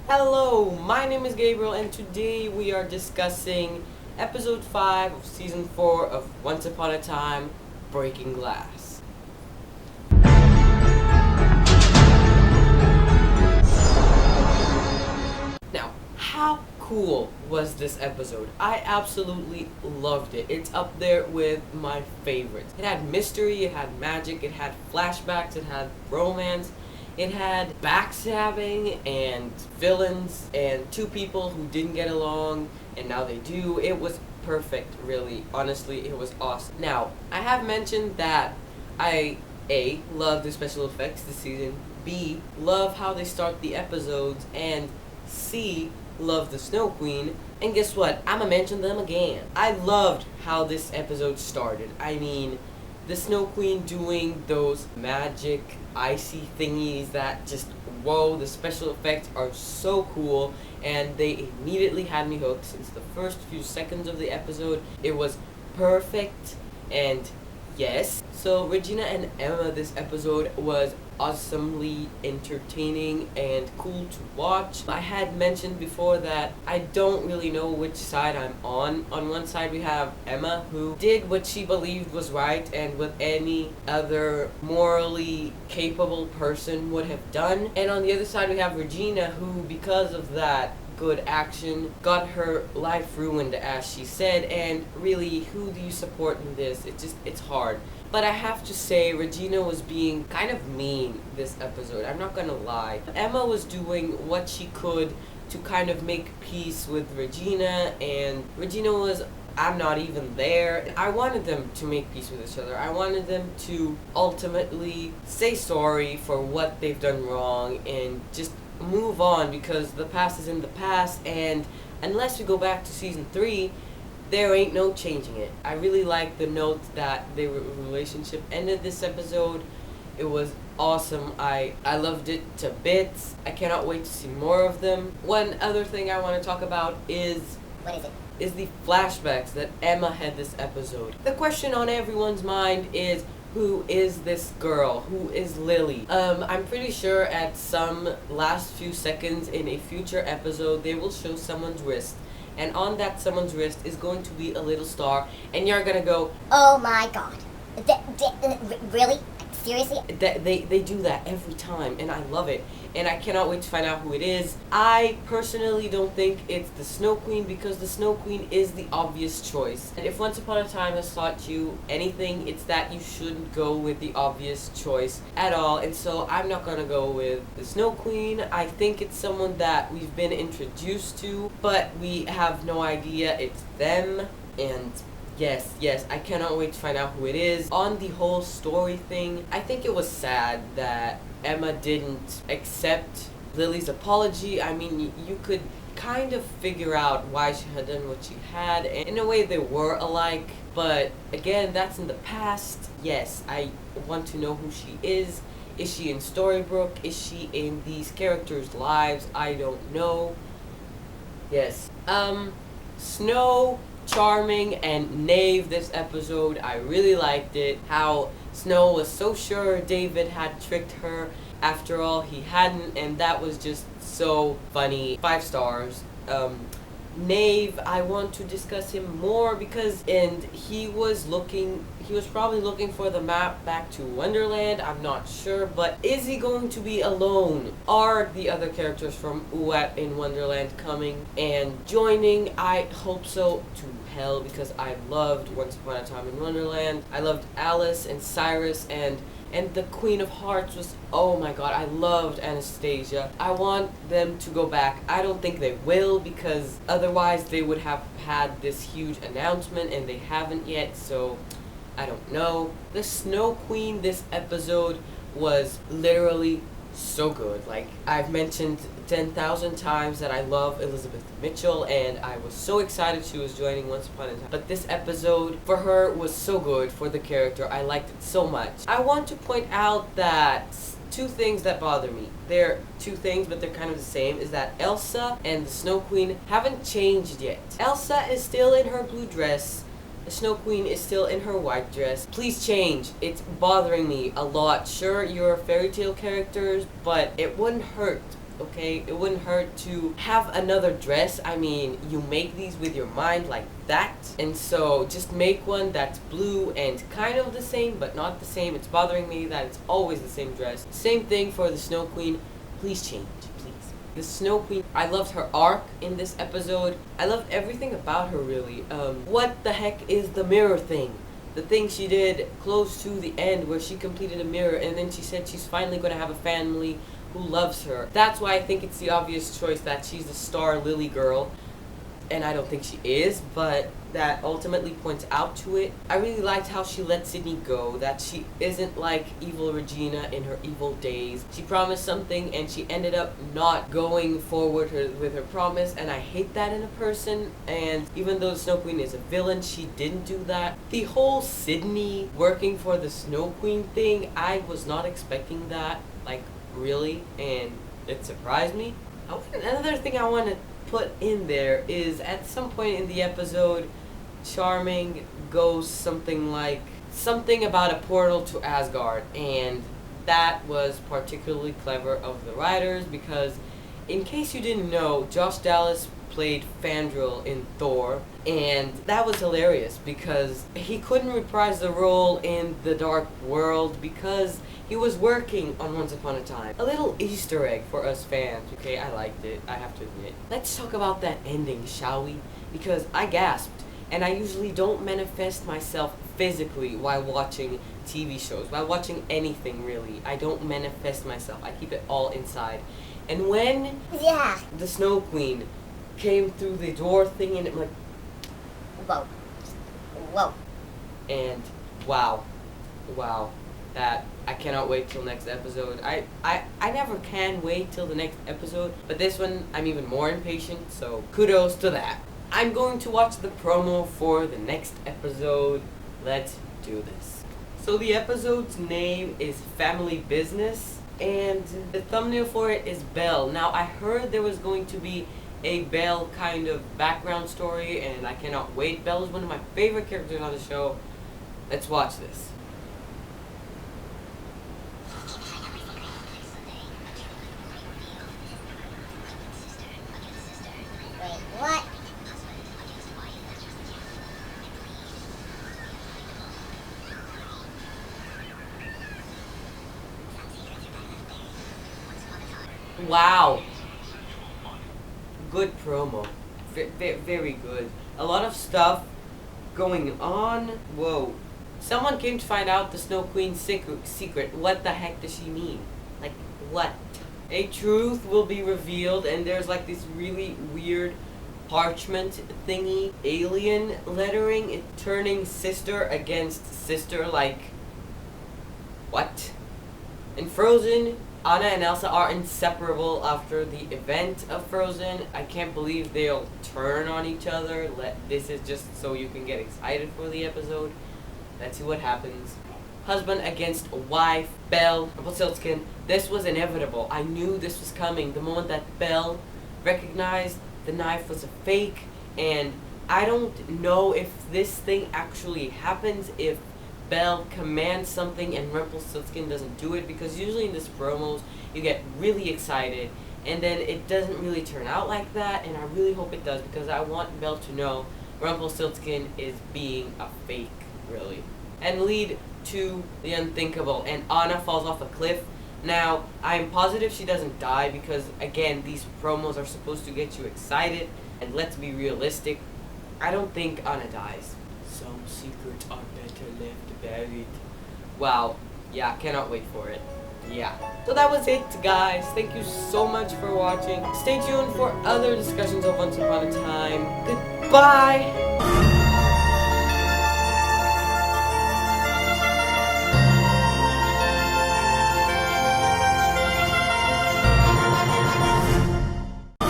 Hello, my name is Gabriel and today we are discussing episode 5 of season 4 of Once Upon a Time Breaking Glass. Now, how cool was this episode? I absolutely loved it. It's up there with my favorites. It had mystery, it had magic, it had flashbacks, it had romance. It had backstabbing and villains and two people who didn't get along and now they do. It was perfect, really. Honestly, it was awesome. Now, I have mentioned that I, A, love the special effects this season, B, love how they start the episodes, and C, love the Snow Queen. And guess what? I'ma mention them again. I loved how this episode started. I mean, the Snow Queen doing those magic icy thingies that just, whoa, the special effects are so cool, and they immediately had me hooked since the first few seconds of the episode. It was perfect, and yes. So Regina and Emma this episode was awesomely entertaining and cool to watch. I had mentioned before that I don't really know which side I'm on. On one side we have Emma, who did what she believed was right and what any other morally capable person would have done. And on the other side we have Regina, who because of that good action got her life ruined, as she said. And really, who do you support in this? It's hard. But I have to say, Regina was being kind of mean this episode. I'm not gonna lie. Emma was doing what she could to kind of make peace with Regina, and Regina was, I'm not even there. I wanted them to make peace with each other. I wanted them to ultimately say sorry for what they've done wrong and just move on, because the past is in the past, and unless we go back to season 3, there ain't no changing it. I really like the note that their relationship ended this episode. It was awesome. I loved it to bits. I cannot wait to see more of them. One other thing I want to talk about is... What is it? Is the flashbacks that Emma had this episode. The question on everyone's mind is, who is this girl? Who is Lily? I'm pretty sure at some last few seconds in a future episode they will show someone's wrist. And on that someone's wrist is going to be a little star, and you're gonna go, oh my god. Really? Seriously? They do that every time, and I love it. And I cannot wait to find out who it is. I personally don't think it's the Snow Queen, because the Snow Queen is the obvious choice. And if Once Upon a Time has taught you anything, it's that you shouldn't go with the obvious choice at all. And so I'm not gonna go with the Snow Queen. I think it's someone that we've been introduced to, but we have no idea it's them. And yes, I cannot wait to find out who it is. On the whole story thing, I think it was sad that Emma didn't accept Lily's apology. I mean, you could kind of figure out why she had done what she had, and in a way they were alike, but again, that's in the past. Yes, I want to know who she is. Is she in Storybrooke? Is she in these characters' lives? I don't know. Yes. Snow, charming, and Nave this episode. I really liked it. How Snow was so sure David had tricked her. After all, he hadn't, and that was just so funny. 5 stars. Nave, I want to discuss him more because he was probably looking for the map back to Wonderland. I'm not sure, but is he going to be alone? Are the other characters from Uat in Wonderland coming and joining? I hope so to hell, because I loved Once Upon a Time in Wonderland. I loved Alice and Cyrus, and the Queen of Hearts was, oh my god, I loved Anastasia. I want them to go back. I don't think they will, because otherwise they would have had this huge announcement, and they haven't yet, so I don't know. The Snow Queen this episode was literally so good. Like, I've mentioned 10,000 times that I love Elizabeth Mitchell, and I was so excited she was joining Once Upon a Time. But this episode for her was so good, for the character. I liked it so much. I want to point out that 2 things that bother me. They're 2 things, but they're kind of the same, is that Elsa and the Snow Queen haven't changed yet. Elsa is still in her blue dress. The Snow Queen is still in her white dress. Please change. It's bothering me a lot. Sure, you're fairy tale characters, but it wouldn't hurt okay? It wouldn't hurt to have another dress. I mean, you make these with your mind like that. And so just make one that's blue and kind of the same, but not the same. It's bothering me that it's always the same dress. Same thing for the Snow Queen. Please change, please. The Snow Queen, I loved her arc in this episode. I loved everything about her, really. What the heck is the mirror thing? The thing she did close to the end where she completed a mirror and then she said she's finally going to have a family who loves her. That's why I think it's the obvious choice that she's the star Lily girl. And I don't think she is, but that ultimately points out to it. I really liked how she let Sydney go, that she isn't like evil Regina in her evil days. She promised something and she ended up not going forward with her promise, and I hate that in a person. And even though the Snow Queen is a villain, she didn't do that. The whole Sydney working for the Snow Queen thing, I was not expecting that, like really, and it surprised me. Another thing I want to put in there is at some point in the episode, Charming goes something about a portal to Asgard, and that was particularly clever of the writers because, in case you didn't know, Josh Dallas played Fandral in Thor, and that was hilarious because he couldn't reprise the role in the Dark World because he was working on Once Upon a Time. A little Easter egg for us fans, okay? I liked it, I have to admit. Let's talk about that ending, shall we? Because I gasped, and I usually don't manifest myself physically while watching TV shows, while watching anything really. I don't manifest myself, I keep it all inside. And when the Snow Queen came through the door thing, and I'm like, whoa. And wow, that I cannot wait till next episode. I never can wait till the next episode, but this one I'm even more impatient, so kudos to that. I'm going to watch the promo for the next episode. Let's do this. So the episode's name is Family Business, and the thumbnail for it is Belle. Now I heard there was going to be a Belle kind of background story, and I cannot wait. Belle is one of my favorite characters on the show. Let's watch this. Wait, what? Wow. Good promo. Very good. A lot of stuff going on. Whoa. Someone came to find out the Snow Queen's secret. What the heck does she mean? Like, what? A truth will be revealed, and there's like this really weird parchment thingy. Alien lettering. It turning sister against sister. Like, what? In Frozen, Anna and Elsa are inseparable after the event of Frozen. I can't believe they'll turn on each other. This is just so you can get excited for the episode. Let's see what happens. Husband against wife. Belle, Rumpelstiltskin. This was inevitable. I knew this was coming. The moment that Belle recognized the knife was a fake, and I don't know if this thing actually happens, if Belle commands something and Rumpelstiltskin doesn't do it, because usually in these promos you get really excited and then it doesn't really turn out like that, and I really hope it does because I want Belle to know Rumpelstiltskin is being a fake, really, and lead to the unthinkable, and Anna falls off a cliff. Now, I'm positive she doesn't die because, again, these promos are supposed to get you excited, and let's be realistic, I don't think Anna dies. Some secrets are better left buried. Wow. Yeah, cannot wait for it. Yeah. So that was it, guys. Thank you so much for watching. Stay tuned for other discussions of Once Upon a Time. Goodbye!